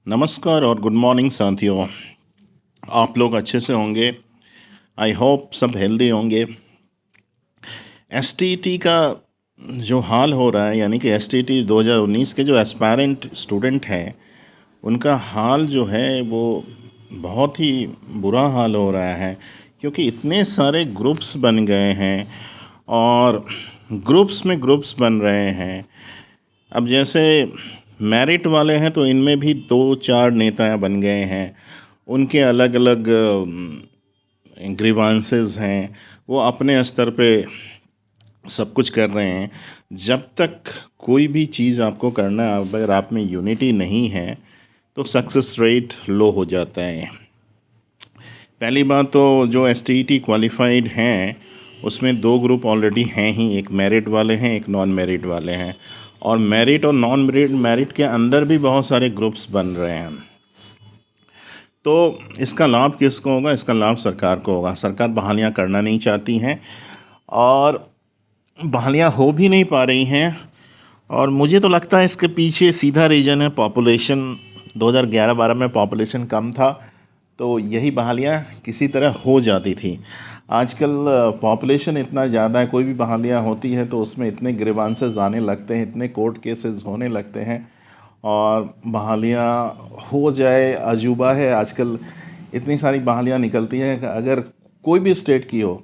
नमस्कार और good morning साथियों। आप लोग अच्छे से होंगे। आई होप सब हेल्दी होंगे। एसटीईटी का जो हाल हो रहा है, यानी कि एसटीईटी 2019 के जो एस्पायरेंट स्टूडेंट हैं उनका हाल जो है वो बहुत ही बुरा हाल हो रहा है, क्योंकि इतने सारे ग्रुप्स बन गए हैं और ग्रुप्स में ग्रुप्स बन रहे हैं। अब जैसे मेरिट वाले हैं तो इनमें भी दो चार नेता बन गए हैं, उनके अलग अलग ग्रीवांसेस हैं, वो अपने स्तर पे सब कुछ कर रहे हैं। जब तक कोई भी चीज़ आपको करना है, अगर आप में यूनिटी नहीं है तो सक्सेस रेट लो हो जाता है। पहली बात तो जो एसटीईटी क्वालिफाइड हैं उसमें दो ग्रुप ऑलरेडी हैं ही, एक मेरिट वाले हैं, एक नॉन मेरिट वाले हैं। और मेरिट और नॉन मेरिट मेरिट के अंदर भी बहुत सारे ग्रुप्स बन रहे हैं। तो इसका लाभ किसको होगा? इसका लाभ सरकार को होगा। सरकार बहालियाँ करना नहीं चाहती हैं और बहालियाँ हो भी नहीं पा रही हैं। और मुझे तो लगता है इसके पीछे सीधा रीज़न है पॉपुलेशन। 2011-12 में पॉपुलेशन कम था तो यही बहालियाँ किसी तरह हो जाती थी। आजकल पॉपुलेशन इतना ज़्यादा है, कोई भी बहालियाँ होती है तो उसमें इतने ग्रीवांसेस आने लगते हैं, इतने कोर्ट केसेस होने लगते हैं और बहालियाँ हो जाए अजूबा है। आजकल इतनी सारी बहालियाँ निकलती हैं कि अगर कोई भी स्टेट की हो,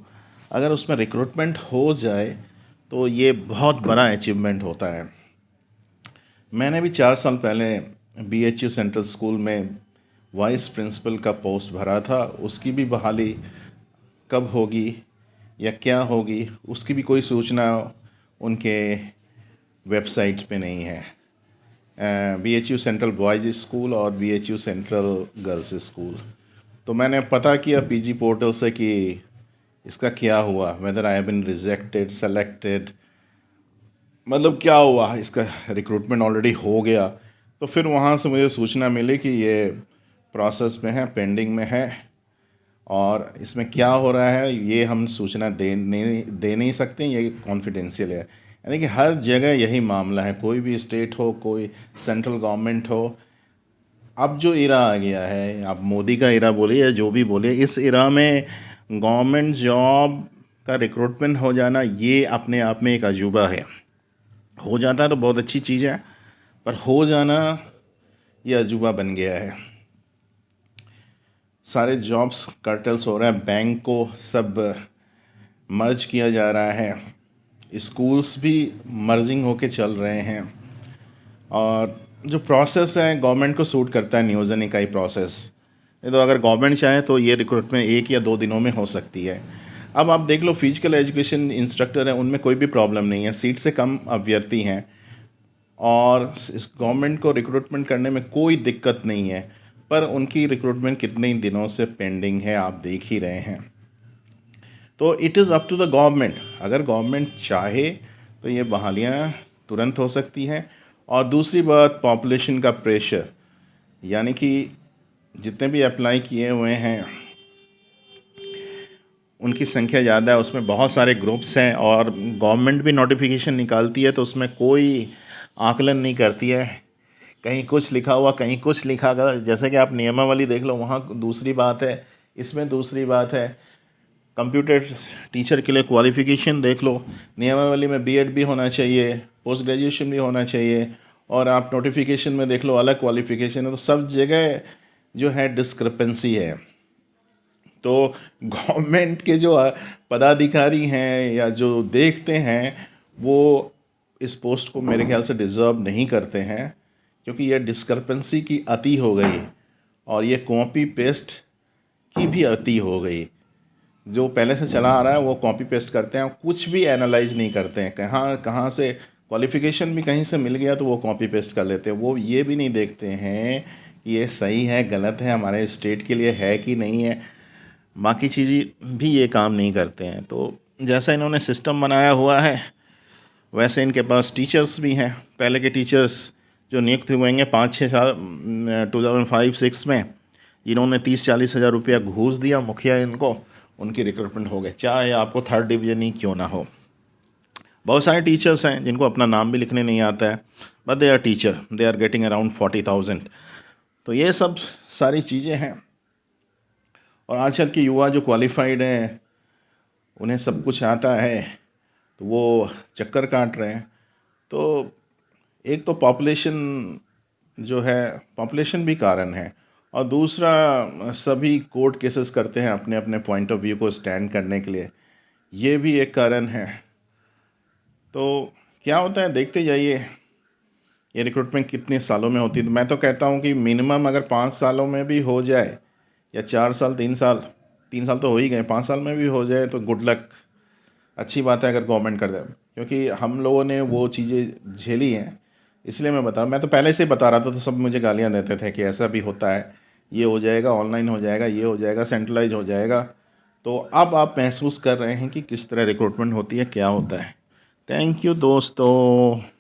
अगर उसमें रिक्रूटमेंट हो जाए तो ये बहुत बड़ा अचीवमेंट होता है। मैंने भी 4 साल पहले बीएचयू सेंट्रल स्कूल में वाइस प्रिंसिपल का पोस्ट भरा था। उसकी भी बहाली कब होगी या क्या होगी उसकी भी कोई सूचना उनके वेबसाइट पे नहीं है। बीएचयू सेंट्रल बॉयज़ स्कूल और बीएचयू सेंट्रल गर्ल्स स्कूल। तो मैंने पता किया पीजी पोर्टल से कि इसका क्या हुआ, whether I have been rejected, selected, मतलब क्या हुआ, इसका रिक्रूटमेंट ऑलरेडी हो गया। तो फिर वहाँ से मुझे सूचना मिली कि ये प्रोसेस में है, पेंडिंग में है और इसमें क्या हो रहा है ये हम सूचना दे नहीं सकते, ये कॉन्फिडेंशियल है। यानी कि हर जगह यही मामला है, कोई भी स्टेट हो, कोई सेंट्रल गवर्नमेंट हो। अब जो इरा आ गया है, आप मोदी का इरा बोलिए या जो भी बोलिए, इस इरा में गवर्नमेंट जॉब का रिक्रूटमेंट हो जाना ये अपने आप में एक अजूबा है। हो जाता है तो बहुत अच्छी चीज़ है, पर हो जाना ये अजूबा बन गया है। सारे जॉब्स कार्टेल्स हो रहे हैं, बैंक को सब मर्ज किया जा रहा है, स्कूल्स भी मर्जिंग होके चल रहे हैं और जो प्रोसेस है गवर्नमेंट को सूट करता है, नियोजन इकाई प्रोसेस। नहीं तो अगर गवर्नमेंट चाहे तो ये रिक्रूटमेंट 1 या 2 दिनों में हो सकती है। अब आप देख लो, फिजिकल एजुकेशन इंस्ट्रक्टर हैं उनमें कोई भी प्रॉब्लम नहीं है, सीट से कम अभ्यर्थी हैं और इस गवर्नमेंट को रिक्रूटमेंट करने में कोई दिक्कत नहीं है। पर उनकी रिक्रूटमेंट कितने दिनों से पेंडिंग है आप देख ही रहे हैं। तो it is up to the government. अगर गवर्नमेंट चाहे तो ये बहालियाँ तुरंत हो सकती हैं। और दूसरी बात, पॉपुलेशन का प्रेशर, यानी कि जितने भी अप्लाई किए हुए हैं उनकी संख्या ज़्यादा है, उसमें बहुत सारे ग्रुप्स हैं और गवर्नमेंट भी नोटिफिकेशन निकालती है तो उसमें कोई आकलन नहीं करती है। कहीं कुछ लिखा हुआ, कहीं कुछ लिखा गया। जैसे कि आप नियमावली देख लो, वहाँ दूसरी बात है, इसमें दूसरी बात है। कंप्यूटर टीचर के लिए क्वालिफ़िकेशन देख लो, नियमावली में बीएड भी होना चाहिए, पोस्ट ग्रेजुएशन भी होना चाहिए, और आप नोटिफिकेशन में देख लो अलग क्वालिफ़िकेशन है। तो सब जगह जो है डिस्क्रिपेंसी है। तो गवर्नमेंट के जो पदाधिकारी हैं या जो देखते हैं वो इस पोस्ट को मेरे ख्याल से डिज़र्व नहीं करते हैं, क्योंकि यह डिस्क्रिपेंसी की अति हो गई और ये कॉपी पेस्ट की भी अति हो गई। जो पहले से चला आ रहा है वो कॉपी पेस्ट करते हैं, कुछ भी एनालाइज नहीं करते हैं। कहाँ कहाँ से क्वालिफ़िकेशन भी कहीं से मिल गया तो वो कॉपी पेस्ट कर लेते हैं। वो ये भी नहीं देखते हैं कि ये सही है गलत है, हमारे स्टेट के लिए है कि नहीं है। बाकी चीज़ें भी ये काम नहीं करते हैं। तो जैसा इन्होंने सिस्टम बनाया हुआ है वैसे इनके पास टीचर्स भी हैं। पहले के टीचर्स जो नियुक्त हुए हैं 5-6 साल 2005-6 में, जिन्होंने 30-40 हज़ार रुपया घूस दिया मुखिया इनको, उनकी रिक्रूटमेंट हो गए, चाहे आपको 3rd डिवीज़न ही क्यों ना हो। बहुत सारे टीचर्स हैं जिनको अपना नाम भी लिखने नहीं आता है, but they are teacher, they are getting around 40,000। तो ये सब सारी चीज़ें हैं। और आजकल के युवा जो क्वालिफाइड हैं, उन्हें सब कुछ आता है, तो वो चक्कर काट रहे हैं। तो एक तो पॉपुलेशन जो है, पॉपुलेशन भी कारण है, और दूसरा सभी कोर्ट केसेस करते हैं अपने अपने पॉइंट ऑफ व्यू को स्टैंड करने के लिए, ये भी एक कारण है। तो क्या होता है, देखते जाइए ये रिक्रूटमेंट कितने सालों में होती है। तो मैं तो कहता हूँ कि मिनिमम अगर 5 सालों में भी हो जाए, या 4 साल, 3 साल, 3 साल तो हो ही गए, 5 साल में भी हो जाए तो गुड लक, अच्छी बात है अगर गवर्नमेंट कर दे। क्योंकि हम लोगों ने वो चीज़ें झेली हैं, इसलिए मैं बता रहा हूँ। मैं तो पहले से ही बता रहा था, तो सब मुझे गालियाँ देते थे कि ऐसा भी होता है, ये हो जाएगा, ऑनलाइन हो जाएगा, ये हो जाएगा, सेंट्रलाइज हो जाएगा। तो अब आप महसूस कर रहे हैं कि किस तरह रिक्रूटमेंट होती है, क्या होता है। थैंक यू दोस्तों।